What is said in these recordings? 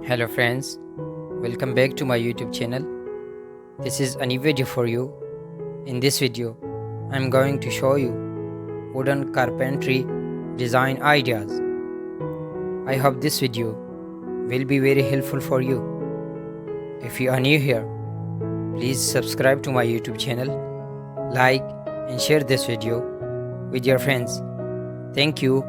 Hello friends, welcome back to my YouTube channel. This is a new video for you. In this video, I'm going to show you wooden carpentry design ideas. I hope this video will be very helpful for you. If you are new here, please subscribe to my YouTube channel, like and share this video with your friends. Thank you.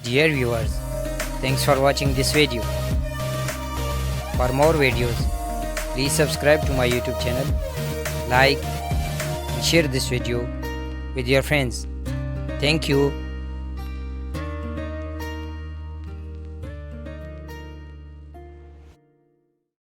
Dear viewers, thanks for watching this video. For more videos, please subscribe to my YouTube channel, like and share this video with your friends. Thank you.